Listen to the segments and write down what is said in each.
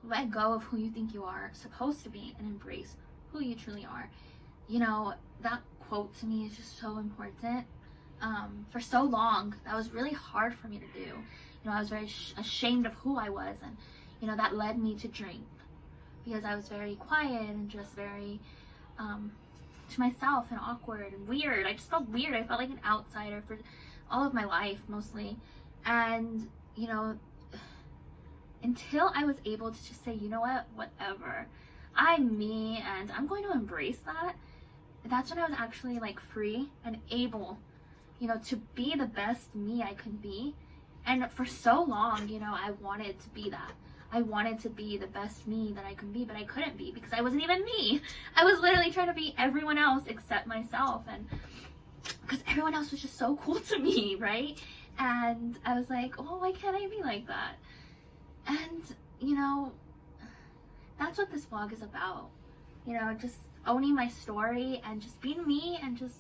let go of who you think you are supposed to be and embrace who you truly are. You know, that quote to me is just so important. For so long, that was really hard for me to do. You know, I was very ashamed of who I was, and, you know, that led me to drink because I was very quiet and just very to myself and awkward and weird. I just felt weird. I felt like an outsider for all of my life, mostly. And, you know, until I was able to just say, you know what, whatever, I'm me and I'm going to embrace that, that's when I was actually like free and able, you know, to be the best me I could be. And for so long, you know, I wanted to be that. I wanted to be the best me that I could be, but I couldn't be because I wasn't even me. I was literally trying to be everyone else except myself, and because everyone else was just so cool to me, right? And I was like, oh, why can't I be like that? And, you know, that's what this vlog is about. You know, just owning my story and just being me and just,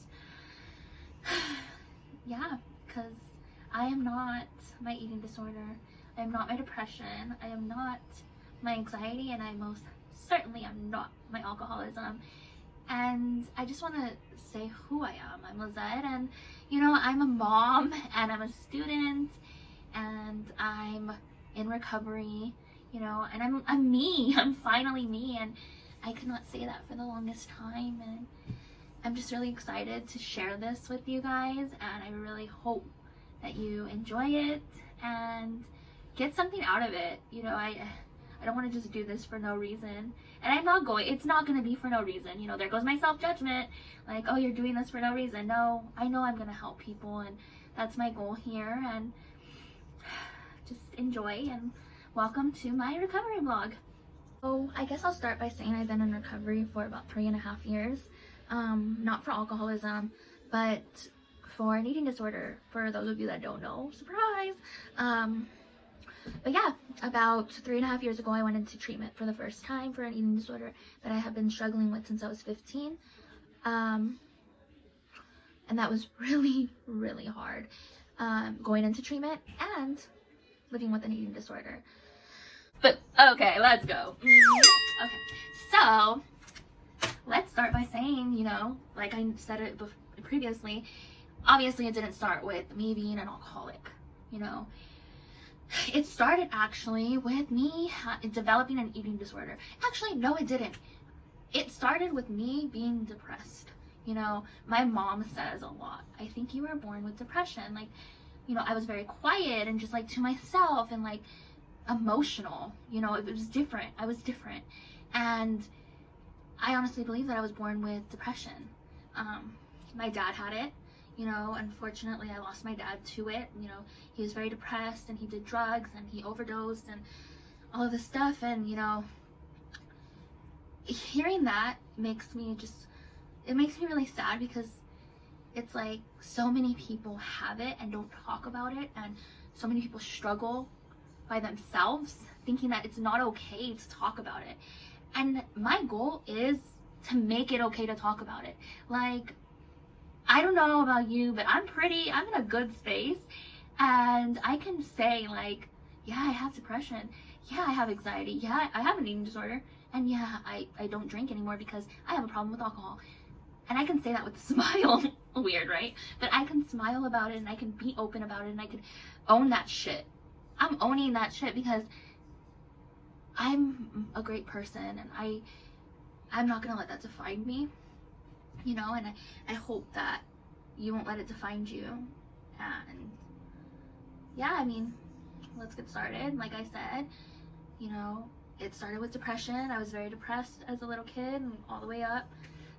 yeah, because I am not my eating disorder. I am not my depression. I am not my anxiety, and I most certainly am not my alcoholism. And I just want to say who I am. I'm Lizette, and, you know, I'm a mom, and I'm a student, and I'm in recovery, you know, and I'm me. I'm finally me, and I could not say that for the longest time, and I'm just really excited to share this with you guys, and I really hope that you enjoy it and get something out of it. You know, I don't want to just do this for no reason, and it's not going to be for no reason. You know, there goes my self-judgment, like, oh, you're doing this for no reason. No, I know I'm going to help people, and that's my goal here, and just enjoy, and welcome to my recovery vlog. So I guess I'll start by saying I've been in recovery for about 3.5 years, not for alcoholism, but for an eating disorder, for those of you that don't know. Surprise! But yeah, about 3.5 years ago, I went into treatment for the first time for an eating disorder that I have been struggling with since I was 15. And that was really, really hard, going into treatment and living with an eating disorder. But okay, let's go. Okay, so let's start by saying, you know, like I said it previously, obviously it didn't start with me being an alcoholic. You know, it started actually with me developing an eating disorder. Actually, no, it didn't. It started with me being depressed. You know, my mom says a lot, I think you were born with depression. Like, you know, I was very quiet and just like to myself and like emotional. You know, it was different. I was different. And I honestly believe that I was born with depression. My dad had it. You know, unfortunately, I lost my dad to it. You know, he was very depressed, and he did drugs, and he overdosed, and all of this stuff. And, you know, hearing that makes me really sad, because it's like so many people have it and don't talk about it, and so many people struggle by themselves, thinking that it's not okay to talk about it. And my goal is to make it okay to talk about it. Like, I don't know about you, but I'm in a good space, and I can say, like, yeah, I have depression, yeah, I have anxiety, yeah, I have an eating disorder, and yeah, I don't drink anymore because I have a problem with alcohol. And I can say that with a smile. Weird, right? But I can smile about it, and I can be open about it, and I can own that shit. I'm owning that shit because I'm a great person, and I'm not gonna let that define me. You know, and I hope that you won't let it define you. And yeah, I mean, let's get started. Like I said, you know, it started with depression. I was very depressed as a little kid, and all the way up,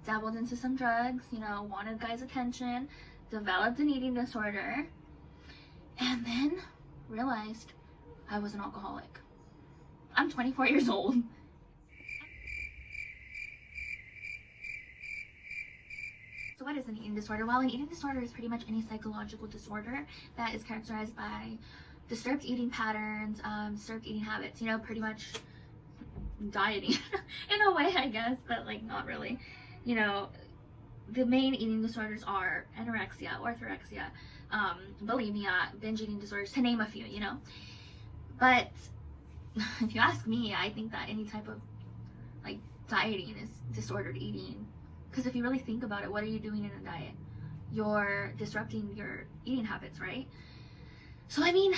dabbled into some drugs, you know, wanted guys' attention, developed an eating disorder, and then realized I was an alcoholic. I'm 24 years old. So what is an eating disorder? Well, an eating disorder is pretty much any psychological disorder that is characterized by disturbed eating patterns, disturbed eating habits, you know, pretty much dieting in a way, I guess, but like not really. You know, the main eating disorders are anorexia, orthorexia, bulimia, binge eating disorders, to name a few, you know. But if you ask me, I think that any type of like dieting is disordered eating. Because if you really think about it, what are you doing in a diet? You're disrupting your eating habits, right? So I mean,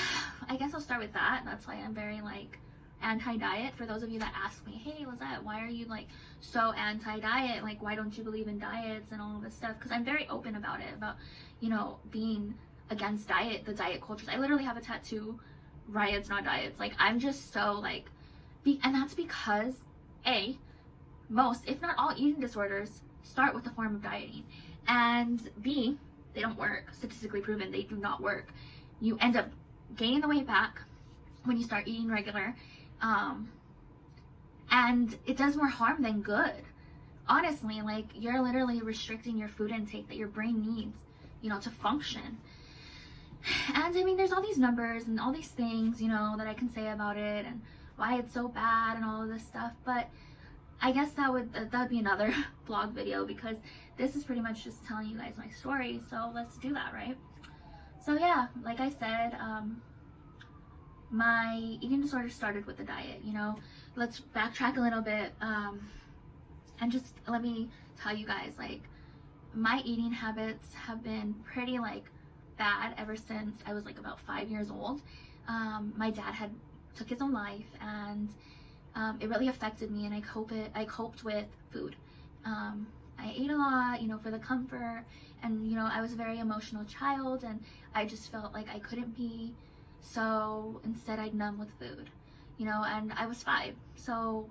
I guess I'll start with that. That's why I'm very like anti-diet. For those of you that ask me, hey Lizette, why are you like so anti-diet? Like, why don't you believe in diets and all of this stuff? Because I'm very open about it, about, you know, being against diet, the diet cultures. I literally have a tattoo, riots not diets. Like, I'm just so like, and that's because most, if not all, eating disorders start with a form of dieting, and B, they don't work. Statistically proven, they do not work. You end up gaining the weight back when you start eating regular, and it does more harm than good. Honestly, like, you're literally restricting your food intake that your brain needs, you know, to function. And I mean, there's all these numbers and all these things, you know, that I can say about it and why it's so bad and all of this stuff, but I guess that would be another vlog video, because this is pretty much just telling you guys my story, so let's do that, right? So yeah, like I said, my eating disorder started with the diet, you know. Let's backtrack a little bit, and just let me tell you guys, like, my eating habits have been pretty like bad ever since I was like about 5 years old. My dad had took his own life, and it really affected me, and I coped with food. I ate a lot, you know, for the comfort, and you know, I was a very emotional child, and I just felt like I couldn't be, so instead I'd numb with food, you know. And I was 5, so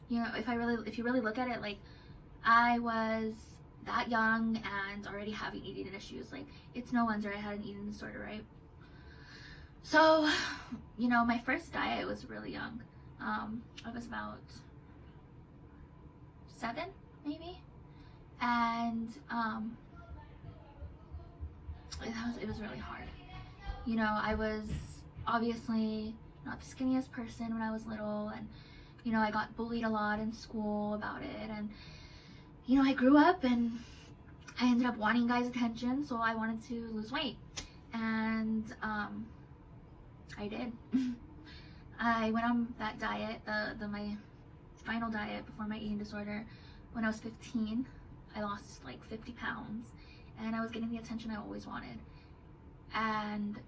you know, if you really look at it, like, I was that young and already having eating issues. Like, it's no wonder I had an eating disorder, right? So, you know, my first diet was really young. I was about 7, maybe, and it was really hard. You know, I was obviously not the skinniest person when I was little, and you know, I got bullied a lot in school about it, and you know, I grew up and I ended up wanting guys' attention, so I wanted to lose weight, and I did. I went on that diet, my final diet before my eating disorder, when I was 15. I lost like 50 pounds, and I was getting the attention I always wanted. And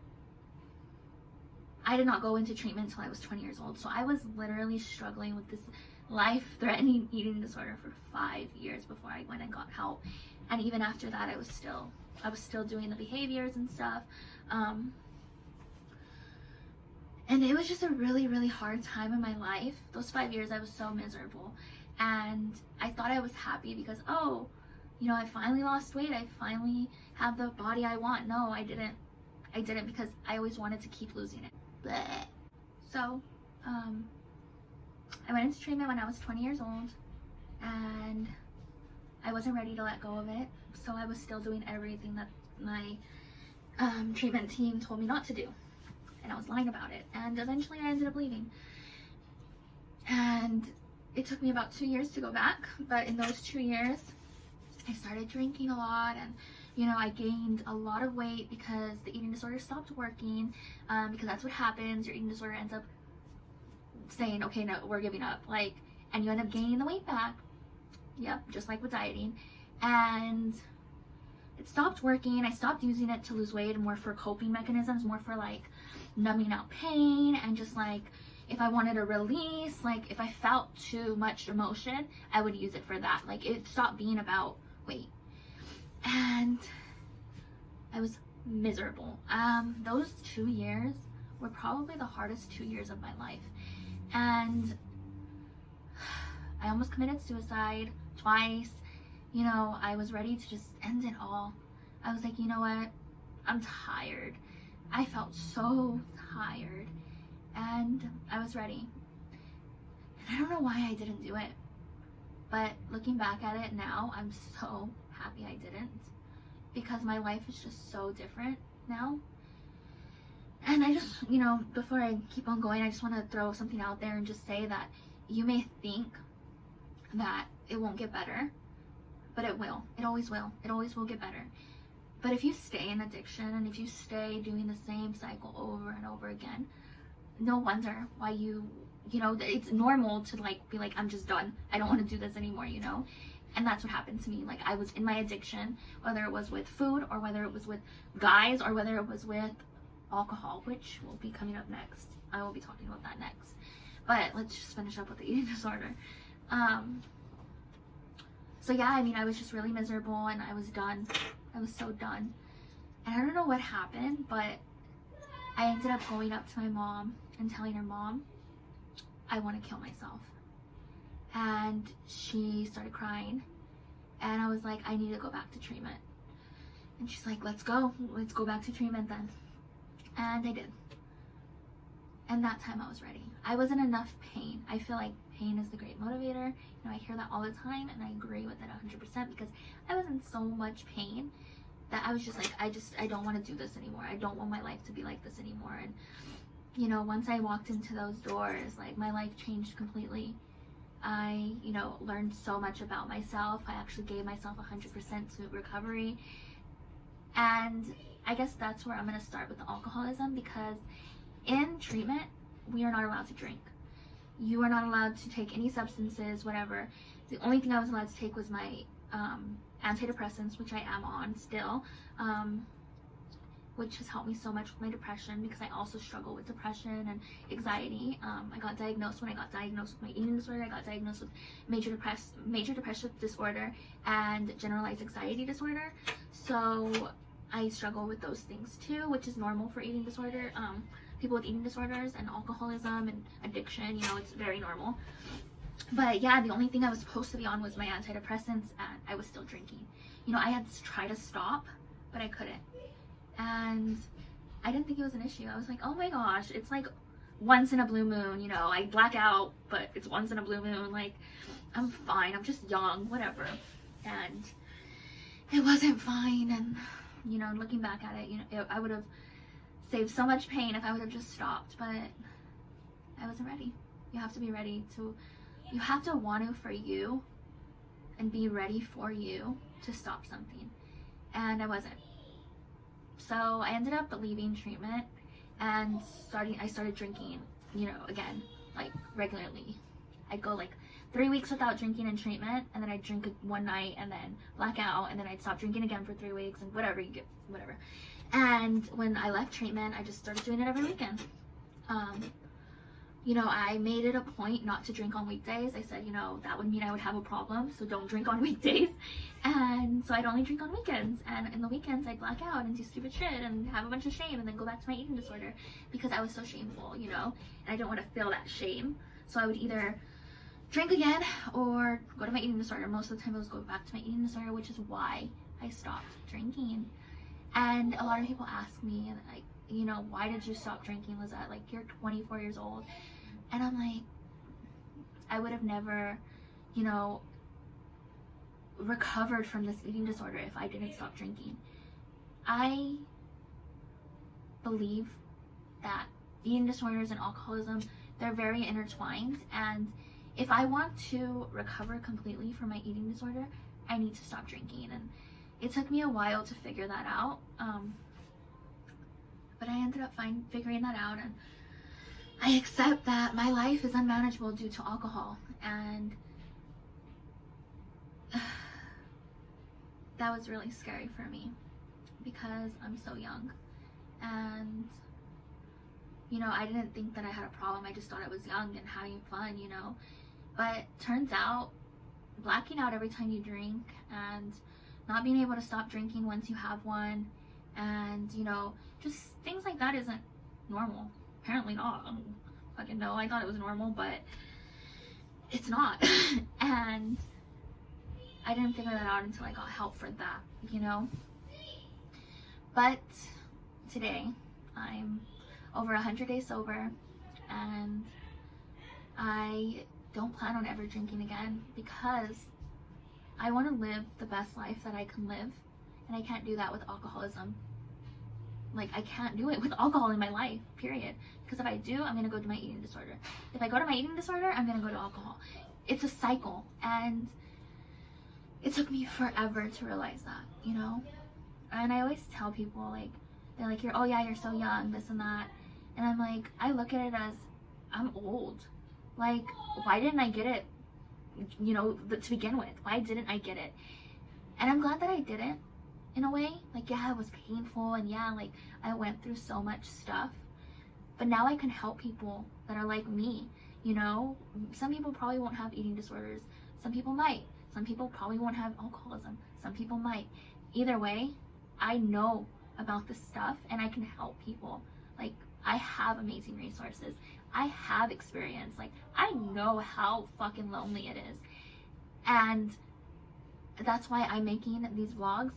I did not go into treatment until I was 20 years old. So I was literally struggling with this life-threatening eating disorder for 5 years before I went and got help. And even after that, I was still doing the behaviors and stuff. And it was just a really, really hard time in my life. Those 5 years, I was so miserable. And I thought I was happy because, oh, you know, I finally lost weight. I finally have the body I want. No, I didn't. I didn't, because I always wanted to keep losing it. Blech. So, I went into treatment when I was 20 years old, and I wasn't ready to let go of it. So I was still doing everything that my treatment team told me not to do. And I was lying about it, and eventually I ended up leaving. And it took me about 2 years to go back, but in those 2 years I started drinking a lot, and you know, I gained a lot of weight because the eating disorder stopped working, because that's what happens. Your eating disorder ends up saying, okay, no, we're giving up, like, and you end up gaining the weight back. Yep, just like with dieting. And it stopped working. I stopped using it to lose weight, more for coping mechanisms, more for like numbing out pain, and just like if I wanted a release, like if I felt too much emotion, I would use it for that. Like, it stopped being about weight. And I was miserable. Those 2 years were probably the hardest 2 years of my life. And I almost committed suicide twice. You know, I was ready to just end it all. I was like, you know what? I'm tired. I felt so tired, and I was ready. And I don't know why I didn't do it, but looking back at it now, I'm so happy I didn't, because my life is just so different now. And I just, you know, before I keep on going, I just want to throw something out there and just say that you may think that it won't get better, but it will. It always will. It always will get better. But if you stay in addiction, and if you stay doing the same cycle over and over again, no wonder why you know, it's normal to like be like, I'm just done, I don't want to do this anymore, you know. And that's what happened to me. Like, I was in my addiction, whether it was with food or whether it was with guys or whether it was with alcohol, which will be coming up next. I will be talking about that next. But let's just finish up with the eating disorder. So yeah, I mean, I was just really miserable and I was done. I was so done. And I don't know what happened, but I ended up going up to my mom and telling her, Mom, I want to kill myself. And she started crying. And I was like, I need to go back to treatment. And she's like, let's go back to treatment then. And I did. And that time I was ready. I was in enough pain. I feel like pain is the great motivator. You know, I hear that all the time and I agree with it 100% because I was in so much pain that I was just like, I don't want to do this anymore. I don't want my life to be like this anymore. And, you know, once I walked into those doors, like, my life changed completely. I, you know, learned so much about myself. I actually gave myself 100% to recovery. And I guess that's where I'm going to start with the alcoholism, because in treatment, we are not allowed to drink. You are not allowed to take any substances, whatever. The only thing I was allowed to take was my antidepressants, which I am on still, which has helped me so much with my depression, because I also struggle with depression and anxiety. I got diagnosed when I got diagnosed with my eating disorder. I got diagnosed with major depressive disorder and generalized anxiety disorder. So I struggle with those things too, which is normal for eating disorder. People with eating disorders and alcoholism and addiction, you know, it's very normal. But yeah, the only thing I was supposed to be on was my antidepressants, and I was still drinking. You know, I had to try to stop, but I couldn't. And I didn't think it was an issue. I was like, oh my gosh, it's like once in a blue moon, you know, I black out, but it's once in a blue moon. Like, I'm fine, I'm just young, whatever. And it wasn't fine. And, you know, looking back at it, you know, I would have saved so much pain if I would have just stopped, but I wasn't ready. You have to be ready to, you have to want to for you and be ready for you to stop something. And I wasn't. So I ended up leaving treatment and I started drinking, you know, again, like regularly. I'd go like 3 weeks without drinking in treatment, and then I'd drink one night and then black out, and then I'd stop drinking again for 3 weeks, and whatever you get, whatever. And when I left treatment, I just started doing it every weekend. You know, I made it a point not to drink on weekdays. I said, you know, that would mean I would have a problem, so don't drink on weekdays. And so I'd only drink on weekends. And in the weekends, I'd black out and do stupid shit and have a bunch of shame and then go back to my eating disorder because I was so shameful, you know? And I didn't want to feel that shame. So I would either drink again or go to my eating disorder. Most of the time, I was going back to my eating disorder, which is why I stopped drinking. And a lot of people ask me, like, you know, why did you stop drinking, Lizette? Like, you're 24 years old. And I'm like, I would have never, you know, recovered from this eating disorder if I didn't stop drinking. I believe that eating disorders and alcoholism, they're very intertwined. And if I want to recover completely from my eating disorder, I need to stop drinking. And it took me a while to figure that out. But I ended up figuring that out, and I accept that my life is unmanageable due to alcohol, and that was really scary for me because I'm so young, and you know, I didn't think that I had a problem. I just thought I was young and having fun, you know. But turns out blacking out every time you drink and not being able to stop drinking once you have one, and you know, just things like that isn't normal. Apparently not. Fucking no, I thought it was normal, but it's not. And I didn't figure that out until I got help for that, you know. But today I'm over 100 days sober, and I don't plan on ever drinking again because I want to live the best life that I can live, and I can't do that with alcoholism. Like, I can't do it with alcohol in my life, period. Because if I do, I'm going to go to my eating disorder. If I go to my eating disorder, I'm going to go to alcohol. It's a cycle, and it took me forever to realize that, you know? And I always tell people, like, they're like, oh yeah, you're so young, this and that. And I'm like, I look at it as, I'm old. Like, why didn't I get it, you know, to begin with? Why didn't I get it? And I'm glad that I didn't, in a way. Like, yeah, it was painful, and yeah, like, I went through so much stuff. But now I can help people that are like me, you know? Some people probably won't have eating disorders. Some people might. Some people probably won't have alcoholism. Some people might. Either way, I know about this stuff, and I can help people. Like, I have amazing resources. I have experience. Like, I know how fucking lonely it is. And that's why I'm making these vlogs,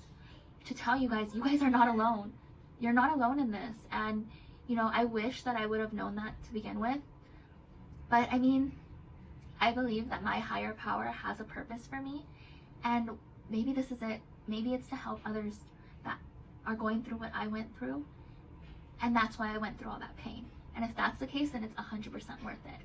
to tell you guys are not alone. You're not alone in this. And, you know, I wish that I would have known that to begin with. But, I mean, I believe that my higher power has a purpose for me. And maybe this is it. Maybe it's to help others that are going through what I went through. And that's why I went through all that pain. And if that's the case, then it's 100% worth it.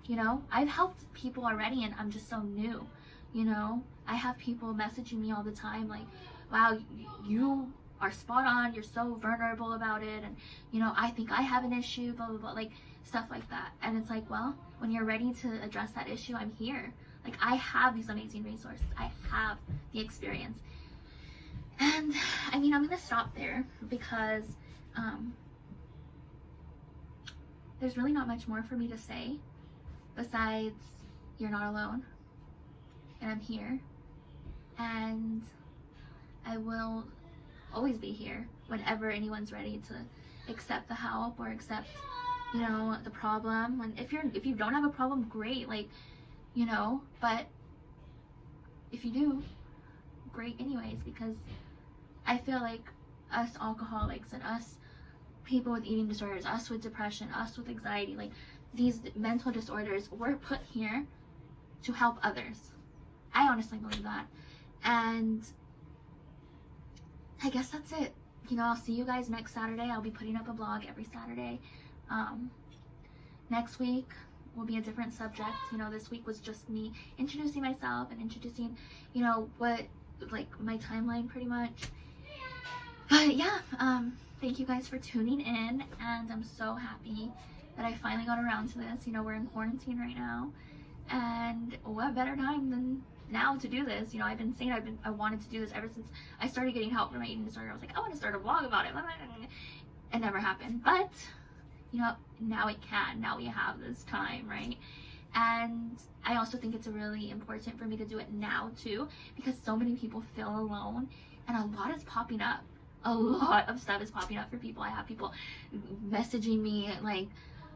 You know, I've helped people already, and I'm just so new. You know, I have people messaging me all the time like, wow, you are spot on. You're so vulnerable about it. And, you know, I think I have an issue, blah, blah, blah, like stuff like that. And it's like, well, when you're ready to address that issue, I'm here. Like, I have these amazing resources. I have the experience. And, I mean, I'm going to stop there because there's really not much more for me to say besides you're not alone, and I'm here, and I will always be here whenever anyone's ready to accept the help or accept, you know, the problem. And if you don't have a problem, great, like, you know, but if you do, great anyways, because I feel like us alcoholics and us people with eating disorders, us with depression, us with anxiety, like these mental disorders, we're put here to help others. I honestly believe that. And I guess that's it. You know, I'll see you guys next Saturday. I'll be putting up a vlog every Saturday. Next week will be a different subject. You know, this week was just me introducing myself and introducing, you know, what, like, my timeline pretty much. But yeah, thank you guys for tuning in, and I'm so happy that I finally got around to this. You know, we're in quarantine right now, and what better time than now to do this? You know, I've been saying I wanted to do this ever since I started getting help for my eating disorder. I was like, I want to start a vlog about it. It never happened, but you know, now it can. Now we have this time, right? And I also think it's really important for me to do it now too, because so many people feel alone, and a lot is popping up. A lot of stuff is popping up for people. I have people messaging me like,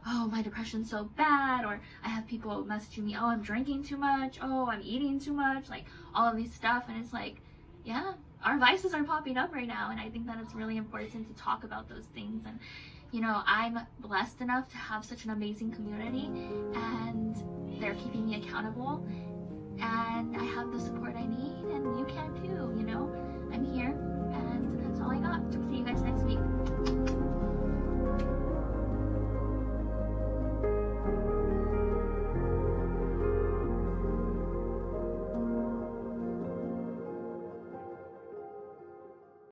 oh, my depression's so bad, or I have people messaging me, oh, I'm drinking too much, oh, I'm eating too much, like all of these stuff. And it's like, yeah, our vices are popping up right now, and I think that it's really important to talk about those things. And you know, I'm blessed enough to have such an amazing community, and they're keeping me accountable, and I have the support I need, and you can too. You know, I'm here, and that's all I got. See you guys next week.